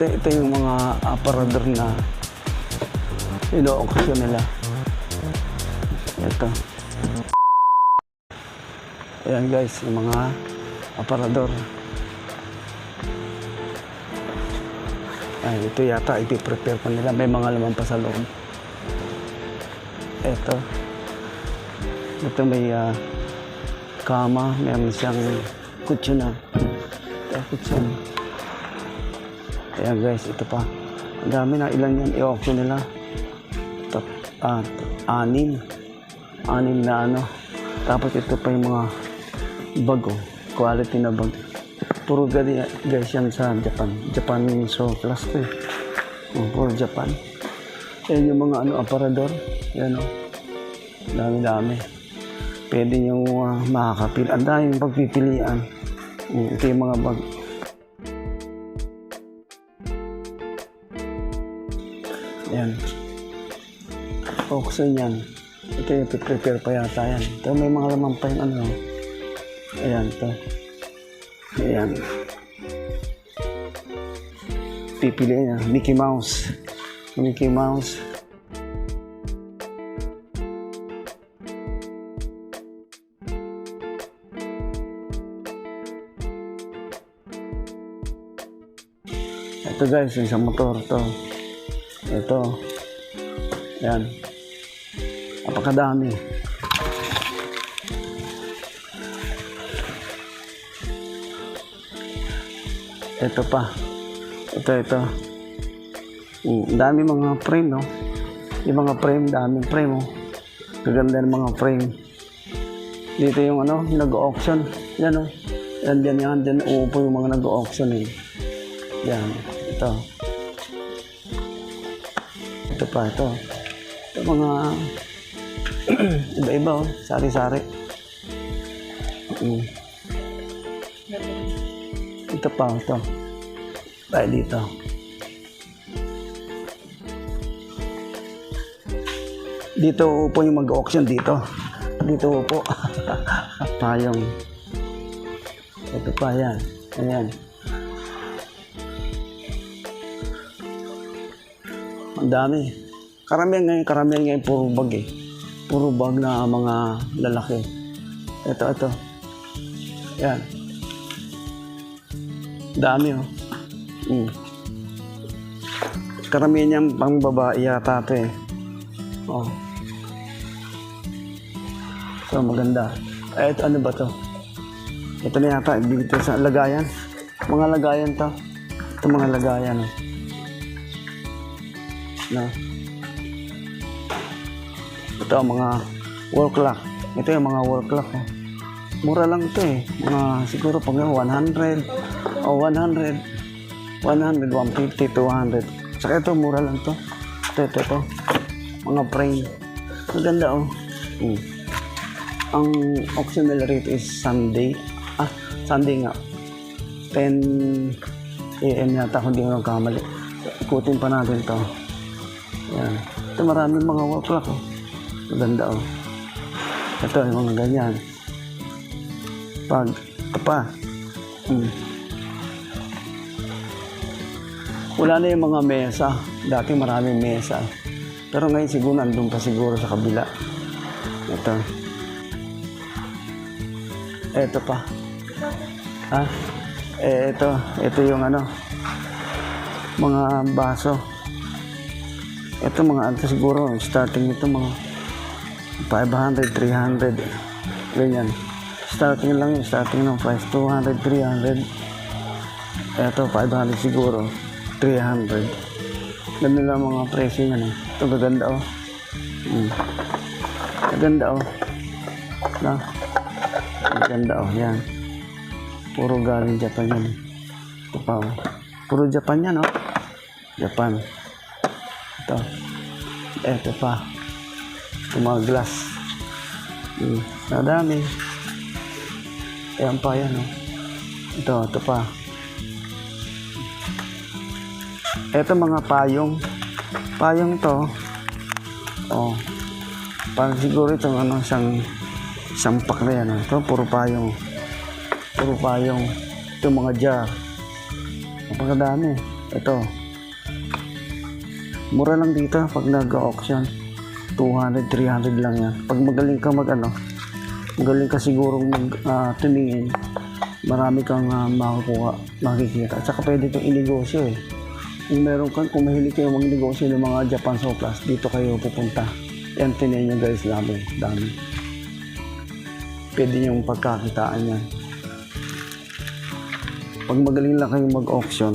Ito yung mga aparador na ino-okasyon nila. Ito. Ayan guys, yung mga aparador. Ay, ito yata, ipiprepare pa nila. May mga laman pa sa loob. Ito. Ito may kama. Meron siyang kutsyon na. Kutsyon. Ayan guys, ito pa. Ang dami na. Ilan yan i-auction nila? Ito, anim. Anim na ano. Tapos ito pa yung mga bag, oh. Quality na bag. Puro guys yan sa Japan. Japan surplus ko eh. Puro Japan. Ayan yung mga aparador. Ayan o. Dami-dami. Pwede nyo makakapil. Ang daming pagpipilian. Ito yung mga bag. Ayan. Auction yan. Ito yung prepare pa yata yan. Ito may mga laman pa yung ano. Ayan ito. Ayan. Pipiliin niya. Mickey Mouse. Mickey Mouse. Ito guys, yung sa motor to. Ito. Ayan. Napakadami. Ito pa. Ito. Dami mga frame, no? Yung mga frame, daming frame, oh. Gaganda ng mga frame. Dito yung nag-auction. Yan, oh. Yan. Uupo yung mga nag-auction, eh. Yan. Ito. Ito pa, ito. Ito mga iba-iba, oh. Sari-sari. Ito pa, ito. Tayo dito. Dito upo yung mag-auction dito. Dito upo. Payong. Ito pa, yan. Ayan. Ang dami. Karamihan ngayon puro bag eh. Puro bag na mga lalaki. Ito. Yan. Dami, oh. Karamihan niyang pang babae yata ito eh. Oh. So, maganda. Ito, ano ba to? Ito na yata, dito sa lagayan. Mga lagayan to. Ito mga lagayan. No. Ito ang mga wall clock. Ito yung mga wall clock. Oh. Mura lang ito eh. Mga siguro pag 100 o 100, 150, 200. Saka ito, mura lang to. Ito. Mga frame. Maganda, oh. Ang optional rate is Sunday. Sunday nga. 10 AM yata, kung di ko nagkamali. Ikutin pa natin to. Yan. Ito, maraming mga wall clock, oh. Maganda, oh. Ito, yung mga ganyan. Ito pa. Wala na yung mga mesa. Dati maraming mesa. Pero ngayon siguro nandun pa siguro sa kabila. Ito. Ito pa. Ito yung mga baso. Ito mga siguro starting ito mga 500, 300. Ganyan. Starting lang yun. Starting ng price 200, 300. Ito 500 siguro. 300. Ganda lang mga presyo yan eh. Ito gaganda, oh. Gaganda, oh. Na. Gaganda, oh. Yan. Puro galing Japan yan eh. Ito pa, oh. Puro Japan yan, oh. Japan. Ito. Ito pa. Ito mga glass. Nadami. Ayan pa yan, oh. Ito pa. Ito mga payong. Payong to. Oh. Parang siguro ito isang pack na yan. Ito puro payong. Ito mga jar. Napakadami. Ito. Mura lang dito pag nag-auction. 200, 300 lang yan. Pag magaling ka magaling ka sigurong tumingin, marami kang makukuha, makikita. At saka pwede kang inegosyo eh. Kung mahilig kayo magnegosyo ng mga Japan Surplus, dito kayo pupunta. Yan, tinayin nyo guys, dami. Pwede nyo pagkakitaan yan. Pag magaling lang kayong mag-auction,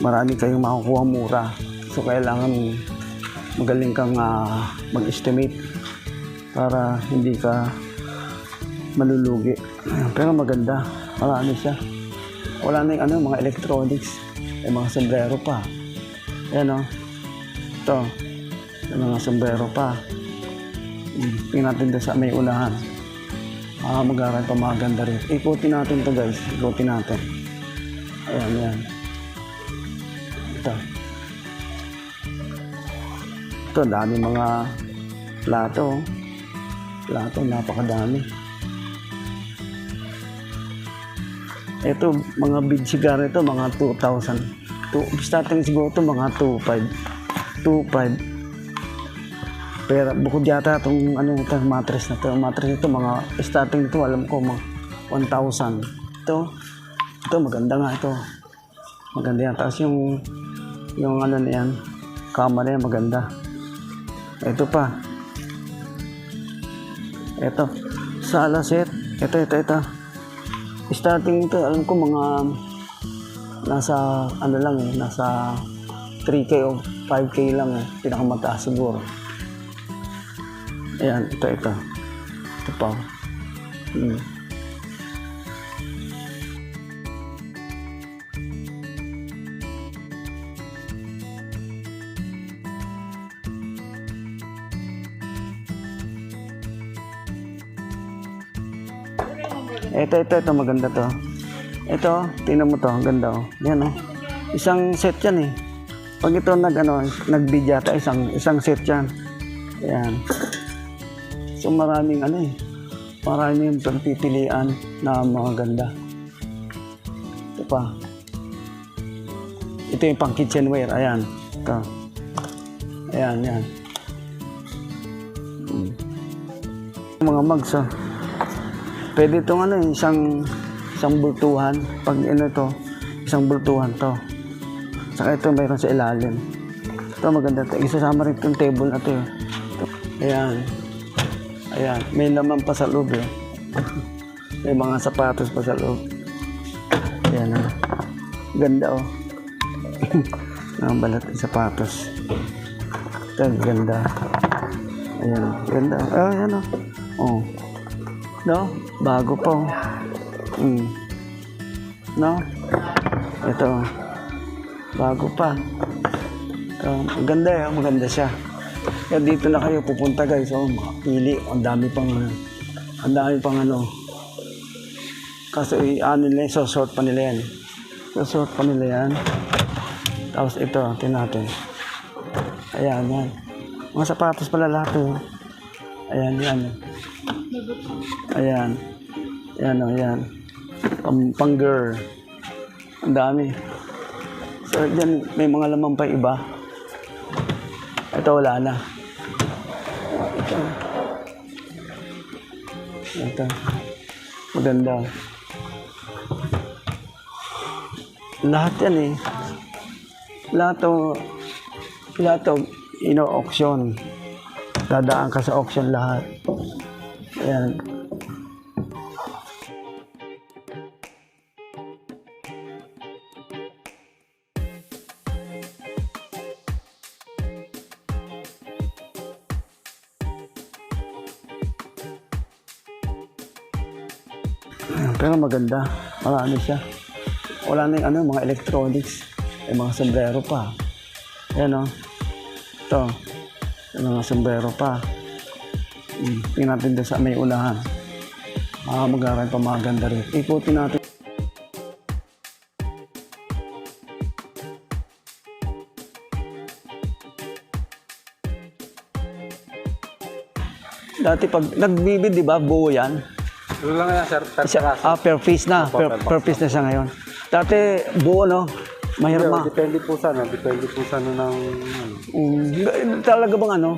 marami kayong makukuha mura. So, kailangan magaling kang mag-estimate para hindi ka malulugi. Pero maganda, marami siya. Wala na yung mga electronics, yung mga sombrero pa. Ayan o. Ito, yung mga sombrero pa. Tingnan natin doon sa may unahan. Mag-aaral pa maganda rin. Ikutin natin to guys, ikutin natin. Ayan, yan. Ito. Ito, dami mga plato. Plato, napakadami. Ito, mga bid cigar ito, mga 2,000. Starting siguro ito, mga 2,500. 2,500. Pero bukod yata itong mattress na ito. Mattress ito, mga starting ito, alam ko, mga 1,000. Ito, maganda nga ito. Maganda yan. Tapos yung na yan, kama na yan, maganda. Ito pa. Ito. Sala set. Ito. Starting ito, alam ko mga nasa nasa 3K o 5K lang eh. Pinakamataas siguro. Ayan, ito. Ito pa. Ito, maganda to. Ito, tingnan mo to, ang ganda oh. Yan oh. Isang set yan eh. Pag ito nag-bid yata, isang set yan. Ayan. So maraming maraming pagpipilian na mga ganda. Ito pa. Ito yung pang kitchenware, ayan. Ito. Ayan, yan. Mga mugs oh. Pwede itong isang bultuhan. Pag isang bultuhan to. Saka ito mayroon sa ilalim. Ito maganda ito. Isasama rin itong table na ito. Ayan. Ayan. May laman pa sa loob eh. May mga sapatos pa sa loob. Ayan. Ganda oh. Balat ng sapatos. Ito ganda. Ayan. Ganda. Oh, ayan oh. Oh. No? Bago pa oh. No? Ito. Bago pa. Maganda siya. Kaya dito na kayo pupunta guys. Oh, makapili. Ang dami pang Kaso sort pa nila yan. Tapos ito, tingnan natin. Ayan, yan. Mga sapatos pala lahat oh. Ayan, yan. Ayan. Ayan. Pang-girl. Ang dami. So, dyan, may mga laman pa iba. Ito, wala na. Ito. Maganda. Lahat yan eh. Lahat ino-auction. Dadaan ka sa auction lahat. Ayan. Pero maganda. Marami siya. Wala na yung mga electronics. Yung mga sombrero pa. Ayan o. Ito. Yung mga sombrero pa. Tingnan natin doon sa may unahan. Mag-aaral pa maganda rin. Ikutin natin. Dati pag nagbibid, di ba, buo yan? Doon lang yan, sir. Per Per piece na. Per piece na siya ngayon. Dati buo, no? Mahirma. Depende po sana ng ano. Talaga bang ano?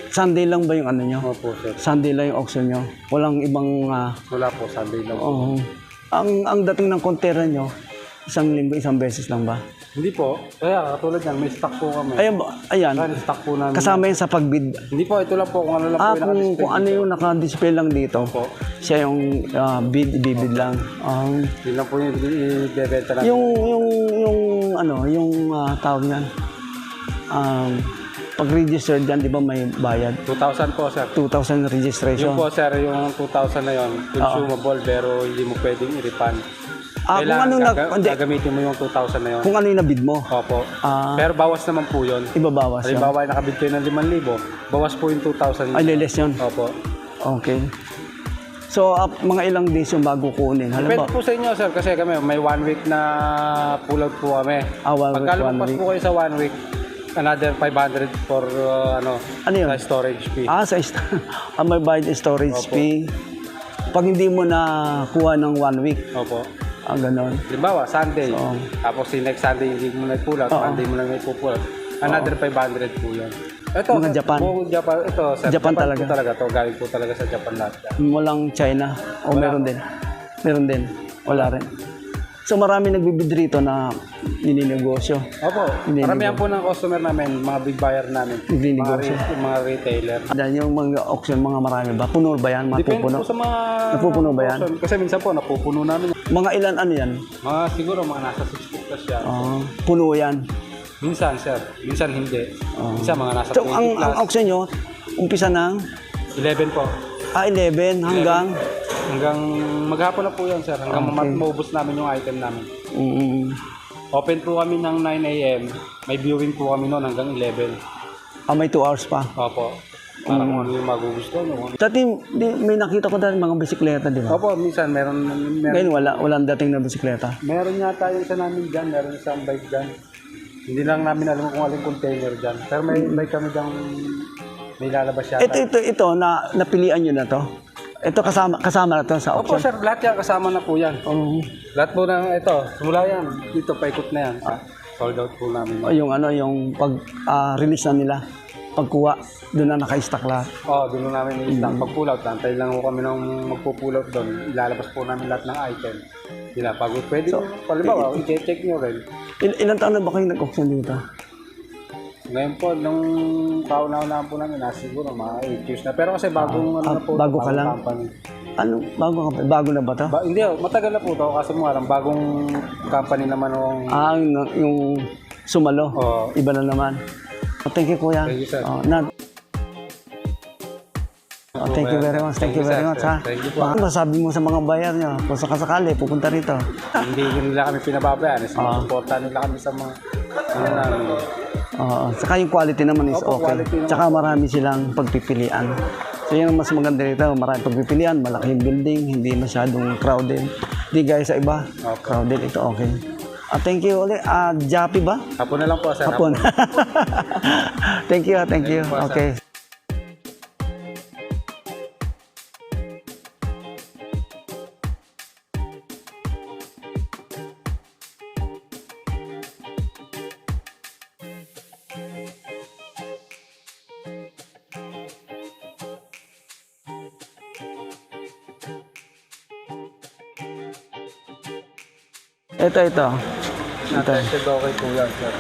Sunday lang ba yung ano nyo? Opo, sir. Sunday lang yung auction nyo? Walang ibang... Wala po, Sunday lang. Oo. Ang dating ng kontera nyo, isang linggo, isang beses lang ba? Hindi po. Kaya katulad yan, may stock po kami. Ayan. Stock po namin. Kasama yun sa pagbid. Hindi po, ito lang po. Kung ano lang po yung Kung naka-display. ano yung naka-display lang dito, Po. siya yung bibid lang. Yun lang po yung ibebenta namin. Yung tawag yan, pag-register dyan, di ba may bayad? 2,000 po, sir. 2,000 registration. Yung po, sir, yung 2,000 na yun, consumable, pero hindi mo pwedeng i-refund. Kung ano Gagamitin mo yung 2,000 na yun. kung ano yung nabid mo, Opo. Pero bawas naman po yun. ibabawas yun. Halimbawa, nakabid kayo ng 5,000, bawas po yung 2,000. Ay, liles yun. Opo. Okay. So, mga ilang days yung bago kunin. Depende Halimbawa, po sa inyo, sir, kasi kami, may 1 week na pull out po kami. 1 week, Pagka 1 lumampas week. po kayo sa 1 week, another 500 for Ano yun? sa storage fee. May bayad storage Opo. fee. Pag hindi mo na kuha ng 1 week, Opo. ganon. Halimbawa, Sunday. Oo. Tapos si next Sunday hindi mo na pull out, Oo. Monday mo na may pull out. Another 500 po yun. Ito, Mga Japan. Ito, sir, Japan po talaga. talaga. To, galing po talaga sa Japan lahat. Walang China. O meron din. Meron din. Wala rin. So marami nagbibid rito na nininegosyo. Opo, Hindi, maramihan po ng customer namin, mga big buyer namin. Nagninegosyo. Mga retailer. Dahil yung mga auction, mga marami ba? Puno ba yan? Depende Mapupuno? po sa mga... Napupuno ba yan? Kasi minsan po, napupuno namin. Mga ilan ano yan? Mga siguro, mga nasa 60 plus yan. Puno yan. Minsan, sir. Minsan hindi. Minsan, mga nasa So 20 ang plus. auction nyo, umpisa ng 11 po. 11 hanggang... Hanggang maghapon na po yan, sir. Hanggang Okay. maubos namin yung item namin. Mm, Open po kami ng 9 a.m. May viewing po kami noon hanggang 11. may 2 hours pa. Opo. Para kung ano yung magugustuhan nyo. Dati may nakita ko dati mga bisikleta, di ba? Opo, minsan meron Ngayon walang dating na bisikleta. meron yata yung isa namin dyan. Meron isang bike dyan. Hindi lang namin alam kung aling container dyan. Pero may bike kami dyan may lalabas yata. Ito na napilian nyo na to. Ito kasama na to sa Opo, auction. sir. Lahat yan kasama na po yan. Lahat po na ito. Simula yan. Dito, paikot na yan. Sold out po namin. Yung pag-release na nila, pagkuha, doon na naka-stock lahat. Doon namin i-stock. Pag-pull out, antay lang po kami nung magpo-pull out doon. Ilalabas po namin lahat ng item. Sila, pag pwede nyo, palibawa, i-check nyo rin. Ilan taon na ba kayo nag-auction dito? Ngayon po, nung kauna-una po namin, siguro mga 8 years na. Pero kasi bagong na po. bago ka lang? Company. Bago na ba to? Hindi, matagal na po to. Kasi mga lang, bagong company naman ng... Yung sumalo. Oo. Iba na naman. Thank you, kuya. Thank you, sir. Thank you very much. Thank you very much, ha. Thank you po. Ano masabi mo sa mga buyer nyo? Kung sakasakali, pupunta rito. Hindi nila kami pinababayaan. Sinusuporta nila kami sa mga... Ano namin. Saka yung quality naman is Opo, okay. quality naman. Saka marami silang pagpipilian. So yung mas maganda rito, marami pagpipilian, malaking building, hindi masyadong crowded. Hindi gaya sa iba, crowded, ito okay. Thank you ulit. Jappy ba? Hapon na lang po, sir. Hapon. Thank you. Okay. Ito. Tested okay po yan, sir.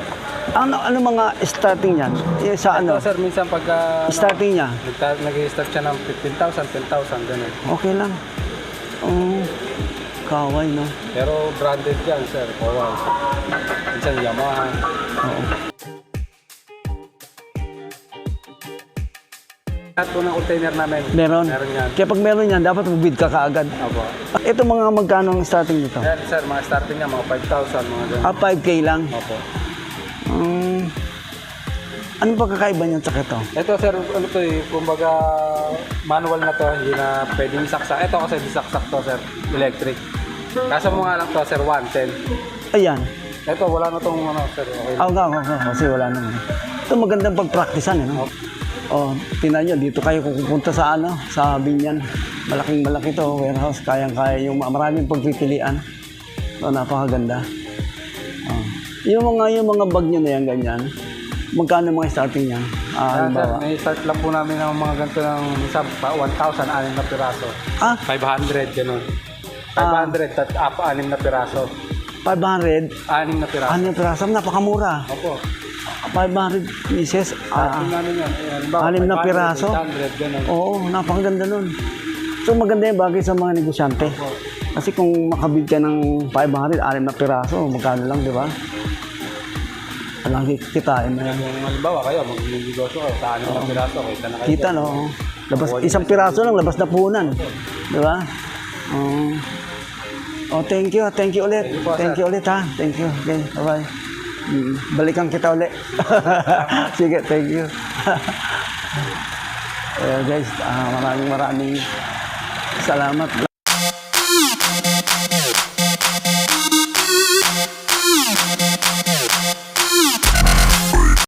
Ano mga starting yan? Sa ano? Ito, sir, minsan pagka... Starting niya? Nag-start siya ng 15,000, 10,000, ganun. Okay lang. Kaway, no? Pero branded yan, sir. Kawai. Minsan Yamaha. Oo. Lahat po ng container namin. Meron. Meron yan. Kaya pag meron yan, dapat mag-bid ka kaagad. Opo. Ito mga magkano ang starting dito? Yan, sir, mga starting niya, mga 5,000, mga ganun. 5K lang. Opo. Anong pagkakaiba niyan sa ito? Ito, sir, ano to eh, kumbaga manual na to, hindi na pwedeng isaksak. Ito kasi disaksak to, sir, electric. Kaso mo nga lang to, sir, 110. Ayan. Ito, wala na tong ano, sir, okay. Kasi wala naman. Ito magandang pagpraktisan, no? Tingnan nyo, dito kayo pupunta sa sa Binyan. Malaki to, warehouse, kayang-kaya yung maraming pagpipilian. Napakaganda. Yung mga bag nyo na yan, ganyan, magkano mga starting yan? Sir, Halimbawa. may start lang po namin ng mga ganito ng isa, 1,000, 6 na piraso. 500, ganun. 500, at 6 na piraso. 500, 6 na piraso. ano yung piraso? Napakamura. Opo. 500 pieces. Starting namin yan. Halimbawa, 6 na 500, piraso. 800, ganun. Oo, napakaganda nun. So maganda yung bagay sa mga negosyante. Opo. Kasi kung makabid ka ng 500, 6 na piraso, magkano lang, di ba? Walang kikitain mo yan. Kung halimbawa kayo, mag-negosyo kayo, sa 6 na piraso, kita na kayo. Kita, no? Labas, isang piraso lang, labas na punan. Di ba? Oh, thank you. Thank you ulit. Thank you po, Thank sir. you ulit, ha? Thank you. Okay, bye-bye. Balikan kita ulit. Sige, thank you. Guys, maraming salamat.